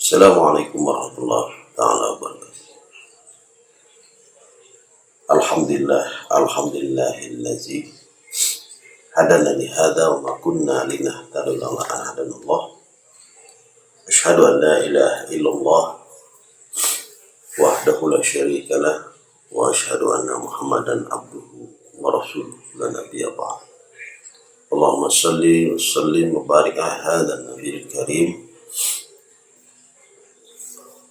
Assalamualaikum warahmatullahi taala wabarakatuh. Alhamdulillahillazi hadana li hadza wa ma kunna linahtadiya laula an hadanallah. Asyhadu an la ilaha illallah wahdahu la syarika lah wa asyhadu anna Muhammadan abduhu wa rasuluhu la nabiyya ba'd. Allahumma shalli wa sallim wa barik ala hadzal nabiyil karim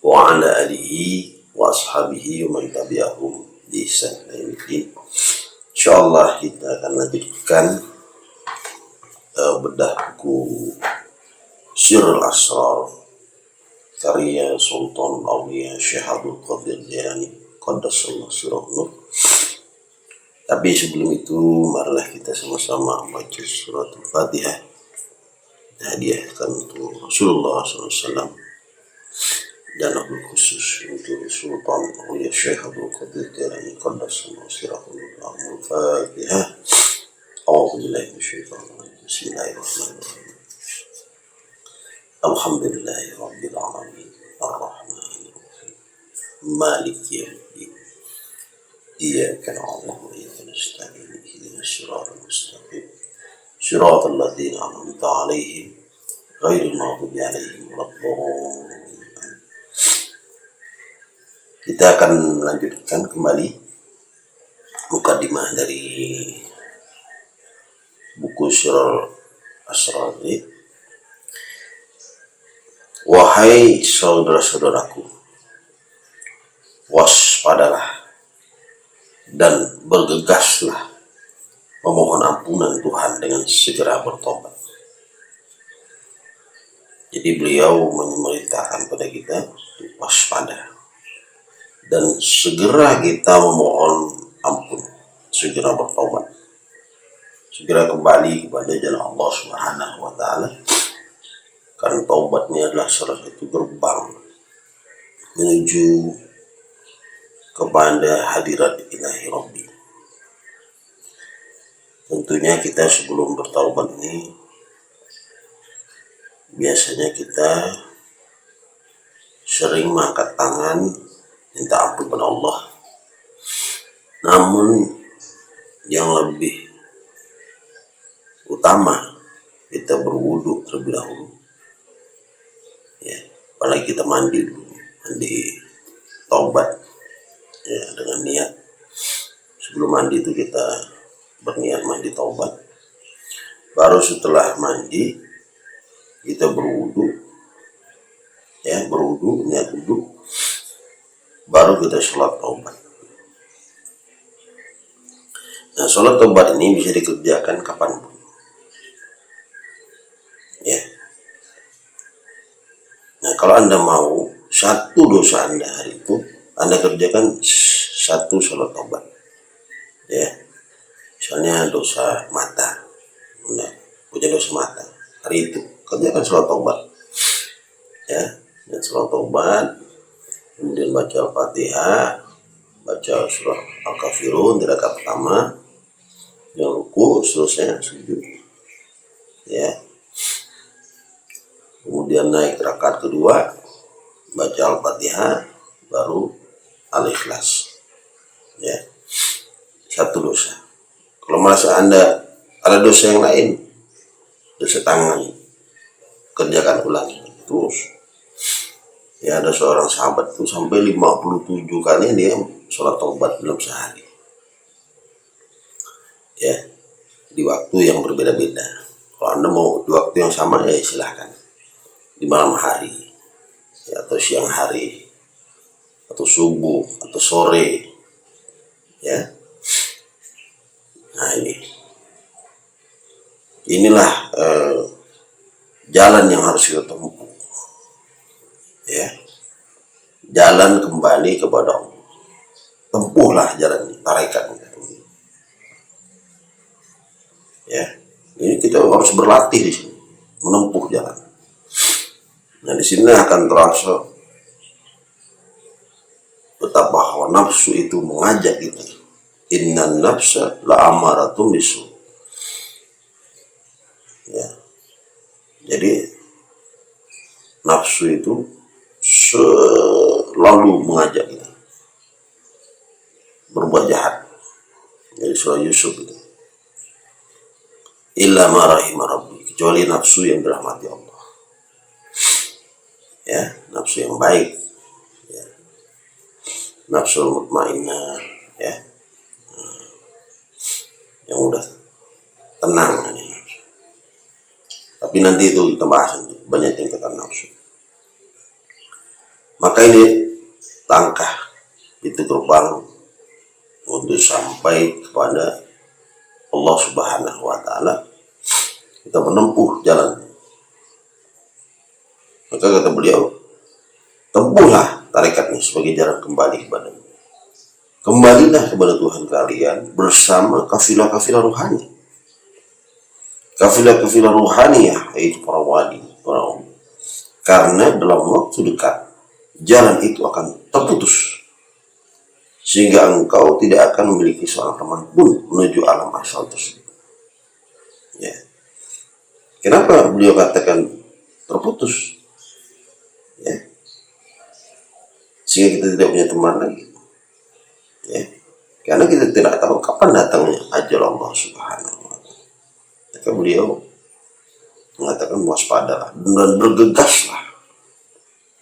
wa ala alihi wa ashabihi wa man tabi'ahum bi ihsan ila yaumil. Insyaallah kita akan lanjutkan bedah buku Sirrul Asrar karya Sultan Aulia Syekh Abdul Qadir Jailani Qaddasallahu sirruhu. Tapi sebelum itu marilah kita sama-sama baca surat Al-Fatihah, hadiahkan untuk Rasulullah SAW dan wabil khusus untuk Sultan Aulia Syekh Abdul Qadir Jailani Qaddasallahu sirruhu. Al-Fatihah. A'udzubillahi minasyaitonir rajim. Bismillahirrahmanirrahim. Alhamdulillahi rabbil alamin. Ar-Rahmanir Rahim. Maliki yaumiddin. Iyyaka na'budu wa iyyaka nasta'in. Ihdinas siratal mustaqim. Siratal ladzina an'amta 'alaihim ghairil maghdubi 'alaihim waladdallin. Kita akan melanjutkan kembali mukadimah dari buku Sirrul Asrar ini. Wahai saudara-saudaraku, waspadalah dan bergegaslah memohon ampunan Tuhan dengan segera bertobat. Jadi beliau memerintahkan pada kita waspada dan segera kita memohon ampun, segera bertobat, segera kembali kepada jalan Allah Subhanahu wa Ta'ala, karena taubat ini adalah salah satu gerbang menuju kepada hadirat ilahi Rabbi. Tentunya kita sebelum bertaubat ini biasanya kita sering mengangkat tangan minta ampun pada Allah. Namun yang lebih utama kita berwudu terlebih dahulu, ya, apalagi kita mandi dulu, mandi taubat, ya, dengan niat. Sebelum mandi itu kita berniat mandi taubat. Baru setelah mandi kita berwudu, ya, berwudu, niat wudu, baru kita sholat taubat. Nah, sholat taubat ini bisa dikerjakan kapanpun, ya. Nah, kalau Anda mau satu dosa Anda hari itu, Anda kerjakan satu sholat taubat, ya. Misalnya dosa mata, Anda punya dosa mata, hari itu kerjakan sholat taubat, ya. Dan sholat taubat, kemudian baca Al-Fatihah, baca surah Al-Kafirun di rakaat pertama, yang ruku, seterusnya sujud, ya. Kemudian naik rakaat kedua, baca Al-Fatihah, baru Al-Ikhlas, ya. Satu dosa. Kalau merasa Anda ada dosa yang lain, dosa tangan, kerjakan ulangi terus. Ya, ada seorang sahabat itu sampai 57 kali dia sholat taubat dalam sehari, ya, di waktu yang berbeda-beda. Kalau Anda mau di waktu yang sama, ya silahkan, di malam hari, ya, atau siang hari, atau subuh, atau sore, ya. Nah, inilah jalan yang harus kita tempuh, ya, jalan kembali kepada Allah. Tempuhlah jalan ini, tarekat, ya. Ini kita harus berlatih di sini, menempuh jalan. Nah, di sini akan terasa betapa hawa nafsu itu mengajak kita. Innan nafsa la'amaratun bisu. Ya. Jadi nafsu itu selalu mengajak kita berbuat jahat. Dari surah Yusuf itu, illa ma rahima rabbi, kecuali nafsu yang dirahmati Allah, ya, nafsu yang baik, ya, nafsu mutmainnah, ya, yang udah tenang ini. Tapi nanti itu kita bahas, banyak tingkatan nafsu. Maka ini langkah, itu gerbang untuk sampai kepada Allah Subhanahu wa Ta'ala. Kita menempuh jalan. Maka kata beliau, tempuhlah tarekat ini sebagai jalan kembali kepada Allah. Kembalilah kepada Tuhan kalian bersama kafilah-kafilah rohani. Kafilah-kafilah rohaniyah, yaitu para wali, para umum. Karena dalam waktu dekat jalan itu akan terputus, sehingga engkau tidak akan memiliki seorang teman pun menuju alam asal tersebut. Ya. Kenapa beliau katakan terputus? Ya. Sehingga kita tidak punya teman lagi. Ya. Karena kita tidak tahu kapan datangnya ajal Allah Subhanahu wa Ta'ala. Maka beliau mengatakan waspadalah dan bergegaslah.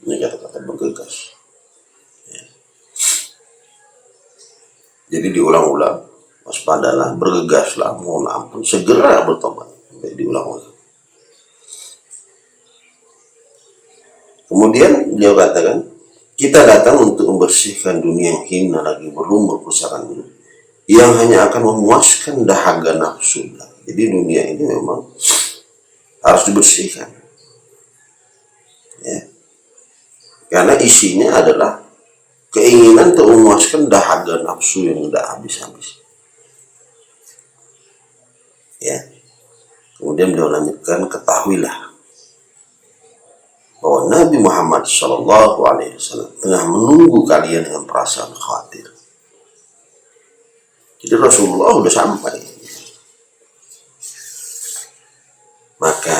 Ini kata-kata bergegas. Ya. Jadi diulang-ulang, waspadalah, bergegaslah, mohon ampun, segera bertobat. Diulang-ulang. Kemudian beliau katakan, kita datang untuk membersihkan dunia yang hina lagi berlumur kerusakan ini, yang hanya akan memuaskan dahaga nafsu. Jadi dunia ini memang harus dibersihkan, ya, karena isinya adalah keinginan untuk memuaskan dahaga nafsu yang tidak habis-habis. Ya. Kemudian beliau lanjutkan, ketahuilah bahwa Nabi Muhammad SAW tengah menunggu kalian dengan perasaan khawatir. Jadi Rasulullah sudah sampai. Maka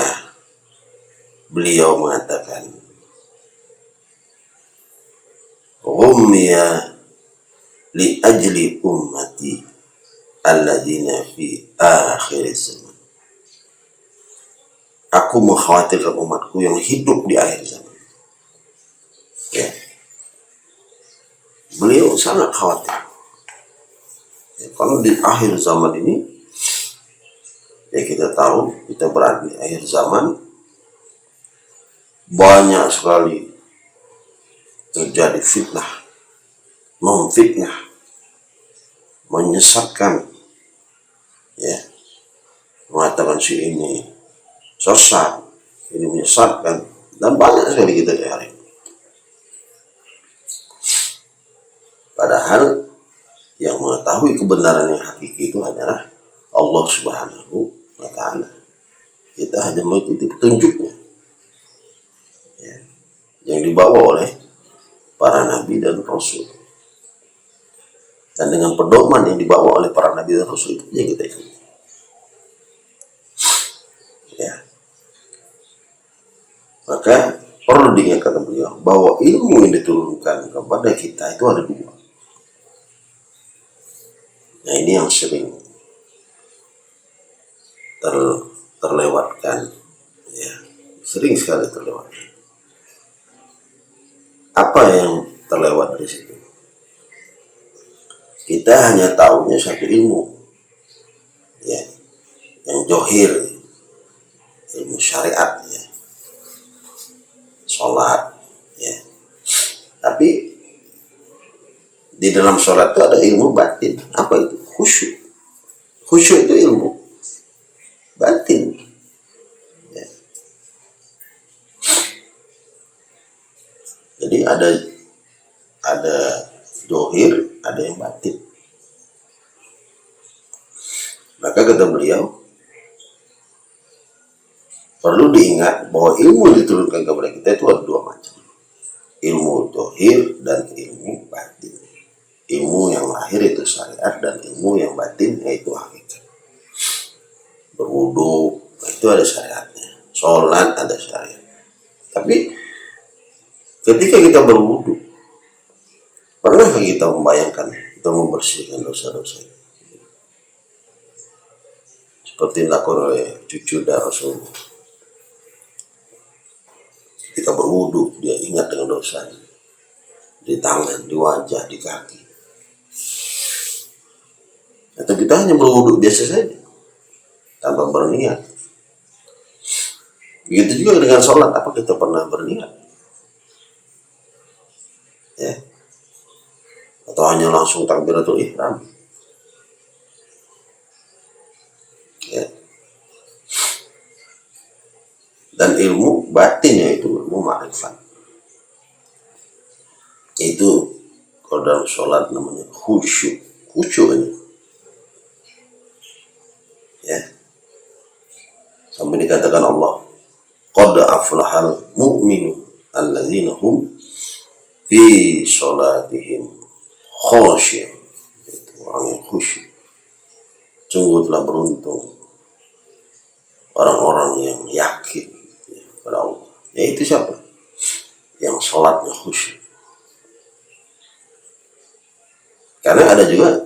beliau mengatakan, Rumya li ajli ummati alladzina fi akhir zaman. Aku mengkhawatirkan umatku yang hidup di akhir zaman. Ya. Beliau sangat khawatir. Ya, kalau di akhir zaman ini, ya kita tahu kita berada di akhir zaman, banyak sekali terjadi fitnah, memfitnah, menyesatkan, ya, mengatakan si ini sesat, ini menyesatkan, dan banyak sekali kita di hari ini. Padahal yang mengetahui kebenaran yang hakiki itu hanyalah Allah Subhanahu wa Ta'ala. Kita hanya mengikuti petunjuknya, ya, yang dibawa oleh para nabi dan rasul. Dan dengan pedoman yang dibawa oleh para nabi dan rasul itu yang kita ikuti. Ya. Maka perlu diingat, kata beliau, bahwa ilmu yang diturunkan kepada kita itu ada dua. Nah, ini yang sering terlewatkan, ya, sering sekali terlewatkan. Apa yang terlewat dari situ? Kita hanya tahunya satu ilmu, ya, yang johir, ilmu syariat, ya, sholat, ya. Tapi di dalam sholat itu ada ilmu batin. Apa itu? Khusyuk. Khusyuk itu ilmu batin. Ya. Jadi ada dohir, ada yang batin. Maka kata beliau, perlu diingat bahwa ilmu yang diturunkan kepada kita itu ada dua macam. Ilmu dohir dan ilmu batin. Ilmu yang lahir itu syariat, dan ilmu yang batin yaitu hakikat. Berwudu itu ada syariatnya, sholat ada syariat. Tapi Ketika kita berwudu, pernahkah kita membayangkan kita membersihkan dosa-dosa? Seperti dilakukan oleh cucu dan Rasulullah. Ketika berwudu, dia ingat dengan dosanya. Di tangan, di wajah, di kaki. Atau kita hanya berwudu biasa saja, tanpa berniat. Begitu juga dengan sholat, apa kita pernah berniat? Ya. Atau hanya langsung takbiratul ihram? Ya. Dan ilmu batinnya itu ilmu ma'rifat. Itu kalau dalam sholat namanya khusyuk. Khusyuk ini. Ya. Sampai dikatakan Allah, qad aflahal mu'minu alladzina hum fi sholatihim khashi'un. Itu orang yang khusyuk. Sungguh telah beruntung orang-orang yang yakin pada Allah. Yaitu siapa? Yang sholatnya khusyuk. Karena ada juga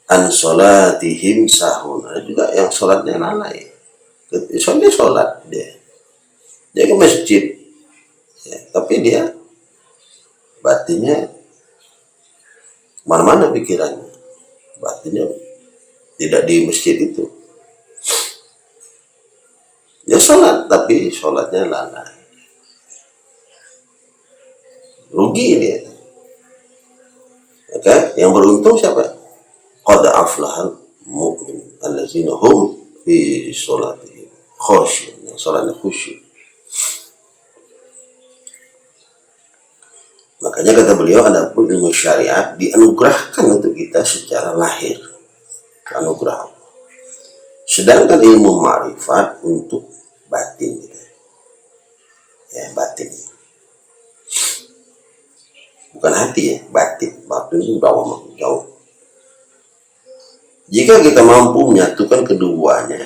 an sholatihim sahun, ada juga yang sholatnya lalai. Soalnya sholat dia ke masjid, ya, tapi dia batinnya mana-mana pikirannya, batinnya tidak di masjid itu. Dia sholat tapi sholatnya lalai, rugi dia. Maka yang beruntung siapa? Qad aflahal mu'min allazina hum fi sholatihim khashi'un, yang sholatnya khusyuk. Makanya kata beliau, adapun ilmu syariat dianugerahkan untuk kita secara lahir, anugerah. Sedangkan ilmu ma'rifat untuk batin kita. Ya, batin. Bukan hati ya, batin. Batin itu jauh. Jika kita mampu menyatukan keduanya,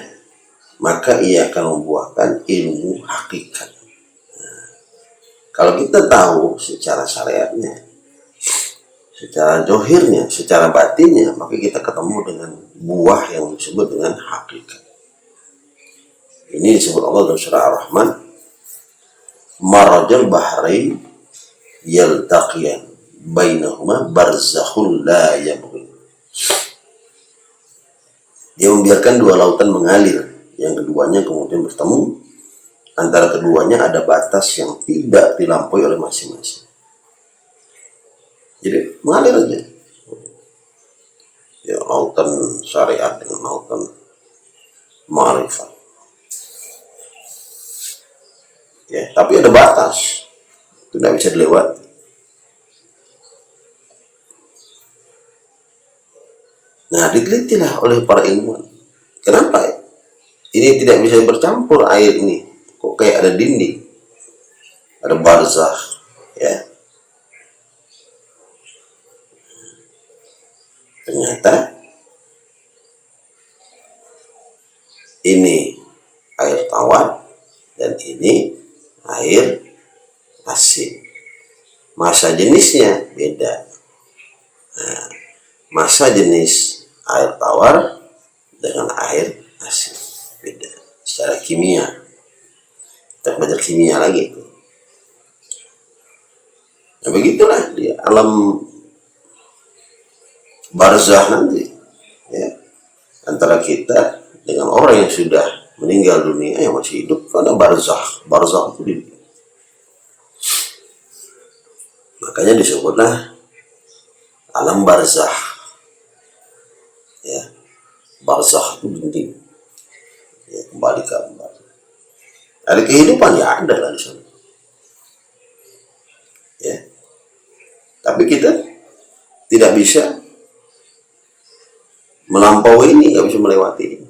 maka ia akan membuahkan ilmu hakikat. Nah, kalau kita tahu secara syariatnya, secara johirnya, secara batinnya, maka kita ketemu dengan buah yang disebut dengan hakikat. Ini disebut Allah dalam surah Ar-Rahman, marajal bahrain yaltaqiyan bainahuma barzakhun la yabghin. Dia membiarkan dua lautan mengalir, yang keduanya kemudian bertemu. Antara keduanya ada batas yang tidak dilampaui oleh masing-masing. Jadi mengalir aja. Ya, lautan syariat dengan lautan ma'rifat. Ya, tapi ada batas, tidak bisa dilewati. Nah, ditelitilah oleh para ilmuwan. Kenapa ini tidak bisa bercampur air ini? Kok kayak ada dinding, ada barzakh, ya? Ternyata ini air tawar dan ini air asin. Massa jenisnya beda. Nah, massa jenis air tawar dengan air asin beda secara kimia. Kita belajar kimia lagi itu. Nah, begitulah di alam barzah nanti, ya, antara kita dengan orang yang sudah meninggal dunia, yang masih hidup, ada barzah itu di. Makanya disebutlah alam barzah, ya. Barzah itu dinding, ya, kembali ke barzah. Ada kehidupan, ya ada lah di sana, ya. Tapi kita tidak bisa melampaui ini, nggak bisa melewati ini.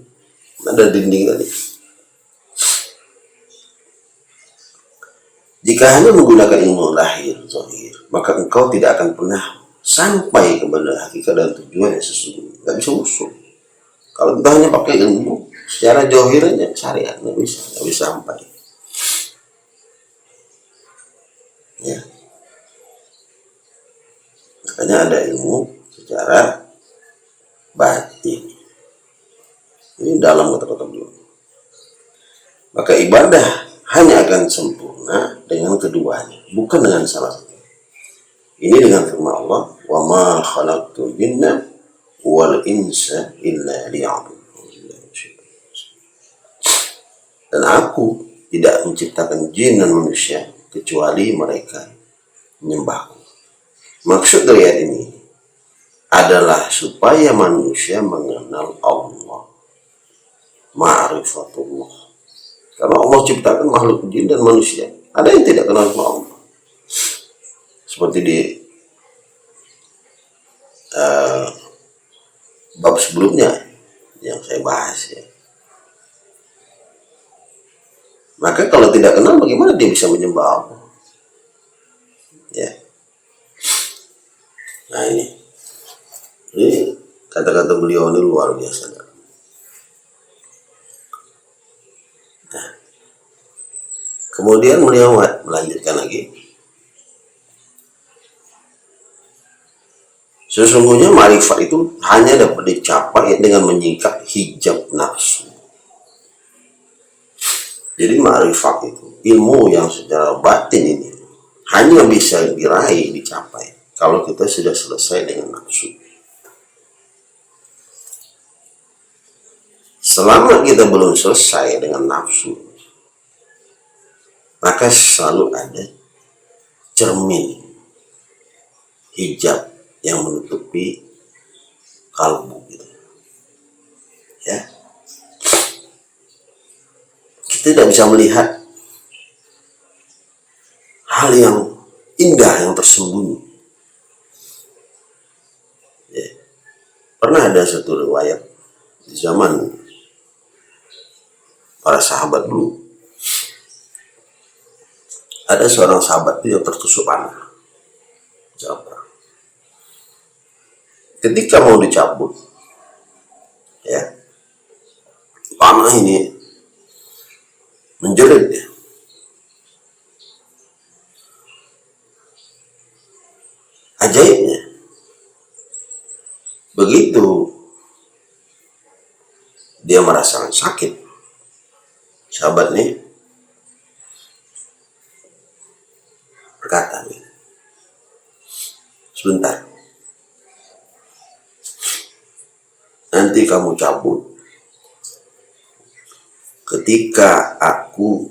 Ada dinding tadi. Jika hanya menggunakan ilmu lahir, zahir, maka engkau tidak akan pernah sampai kepada hakikat dan tujuan yang sesungguhnya. Nggak bisa usul. Kalau kita hanya pakai ilmu secara zahirnya, syariat nggak bisa sampai. Ya. hanya ada ilmu secara batin. Ini dalam kata-kata beliau. Maka ibadah hanya akan sempurna dengan keduanya, bukan dengan salah satu. Ini dengan firman Allah, "Wa ma khalaqtul jinna wal insa illa liya'budun." Dan aku tidak menciptakan jin dan manusia kecuali mereka menyembahku. Maksud dari ayat ini adalah supaya manusia mengenal Allah, ma'rifatullah. Karena Allah ciptakan makhluk jin dan manusia, ada yang tidak kenal sama Allah. Seperti di bab sebelumnya yang saya bahas ya. Maka kalau tidak kenal, bagaimana dia bisa menyembah Allah? Ya. Nah ini kata-kata beliau ini luar biasa. Nah, kemudian beliau melanjutkan lagi. Sesungguhnya ma'rifat itu hanya dapat dicapai dengan menyingkap hijab nafsu. Jadi ma'rifat itu ilmu yang secara batin ini hanya bisa diraih, dicapai kalau kita sudah selesai dengan nafsu. Selama kita belum selesai dengan nafsu, maka selalu ada cermin, hijab yang menutupi kalbu gitu. Ya. Kita tidak bisa melihat hal yang indah yang tersembunyi. Ya. Pernah ada satu riwayat di zaman para sahabat dulu, ada seorang sahabat yang tertusuk panah. Ketika mau dicabut, ya, panah ini menjerit ya. Ajaibnya, begitu dia merasakan sakit, sahabat ini berkata, sebentar, nanti kamu cabut ketika aku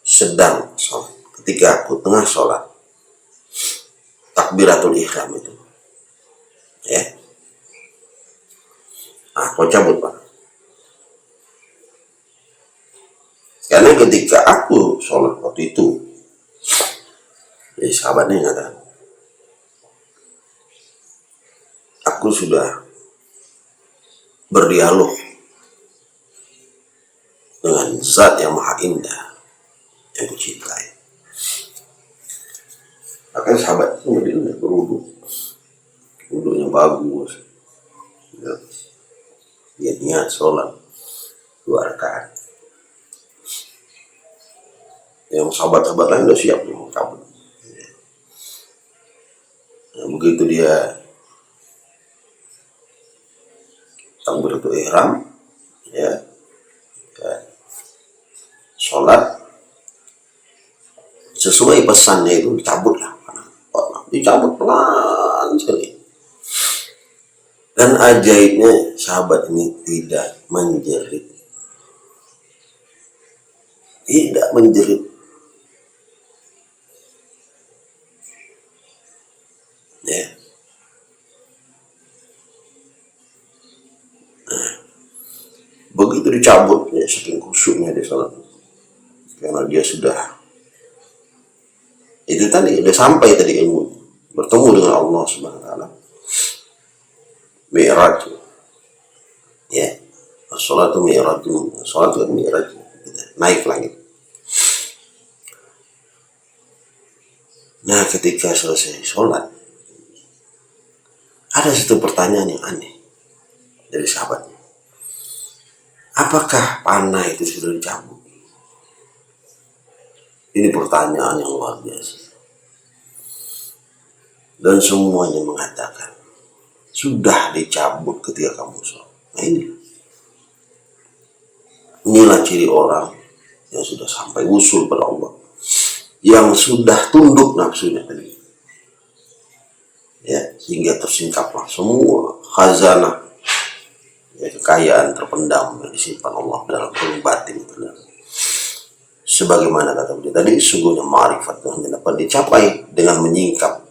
sedang sholat, ketika aku tengah sholat, takbiratul ihram itu, ya. Nah, kau cabut Pak. Karena ketika aku sholat waktu itu, jadi sahabatnya kata, aku sudah berdialog dengan zat yang maha indah yang kucintai. Akhirnya sahabat itu berdiri berwudu, wudunya bagus, ya. Dia niat sholat 2 rakaat. Yang sahabat-sahabat lain udah siap mau cabut. Nah, begitu dia takbiratul ihram, ya, sholat sesuai pesannya itu dicabutlah, dicabut pelan sekali. Dan ajaibnya sahabat ini tidak menjerit, ya. Nah, begitu dicabut, ya, saking khusyuknya di sholat, karena dia sudah itu tadi, udah sampai tadi ilmu, bertemu dengan Allah Subhanahu wa taala. Mi'raj, ya, sholat itu mi'raj, sholat itu mi'raj, naik langit. Nah, ketika selesai sholat, ada satu pertanyaan yang aneh dari sahabatnya. Apakah panah itu sudah dicabut? Ini pertanyaan yang luar biasa. dan semuanya mengatakan sudah dicabut ketika kamu sholat. Nah inilah ciri orang yang sudah sampai usul pada Allah, yang sudah tunduk nafsunya tadi, ya, sehingga tersingkaplah semua khazanah, ya, kekayaan terpendam yang disimpan Allah dalam kolom batin. Sebagaimana kata beliau tadi, sungguhnya ma'rifat hanya dapat dicapai dengan menyingkap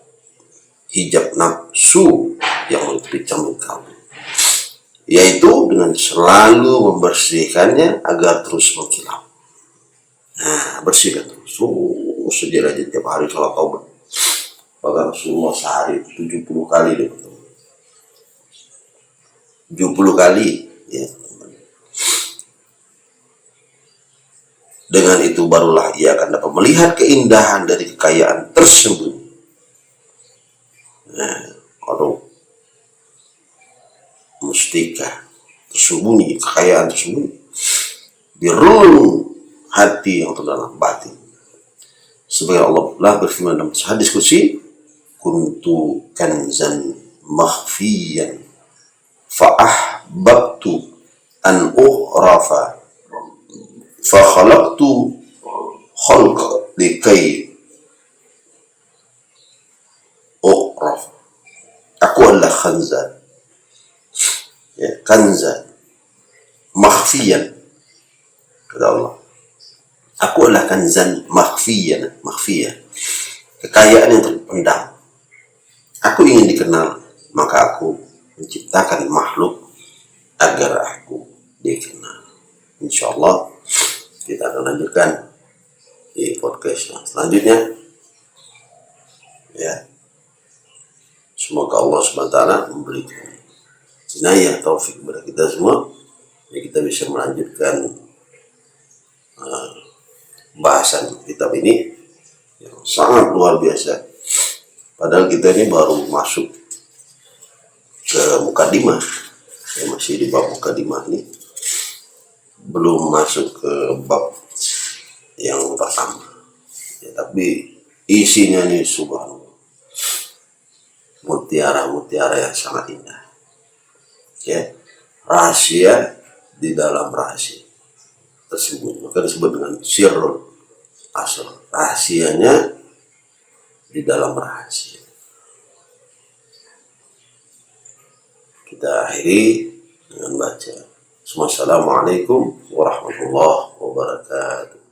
hijab nafsu yang menutupi cermin kamu, yaitu dengan selalu membersihkannya agar terus mengkilap. Nah, bersihkan terus, sejarahnya tiap hari sholat taubat. Bahkan Rasulullah sehari 70 kali dia bertemu, 70 kali, ya. Dengan itu barulah ia akan dapat melihat keindahan dari kekayaan tersembunyi. Nah, kalau mustika tersembunyi, kekayaan tersembunyi di relung hati yang terdalam batin. Sebagai Allah berfirman dalam hadis qudsi, kuntu kanzan makhfiyan fa ahbabtu an ughrafa fa khalaqtu khalqa likai ughrafa. Aku adalah khanzan, ya, kanzan makhfiyan, kata Allah. Aku adalah kanzan makhfiyan, kekayaan yang terpendam. Aku ingin dikenal, maka aku menciptakan makhluk agar aku dikenal. Insyaallah kita akan lanjutkan di podcast yang selanjutnya, ya. Semoga Allah SWT memberikan inayah taufik kepada kita semua, ya, kita bisa melanjutkan bahasan kitab ini yang sangat luar biasa. Padahal kita ini baru masuk ke mukadimah, ya, masih di bab mukadimah ini, belum masuk ke bab yang pertama, ya, tapi isinya ini subhanallah, mutiara-mutiara yang sangat indah, ya, rahasia di dalam rahasia tersebut, maka disebut dengan sirrul asr, rahasianya di dalam rahasia. Kita akhiri dengan baca Assalamualaikum warahmatullahi wabarakatuh.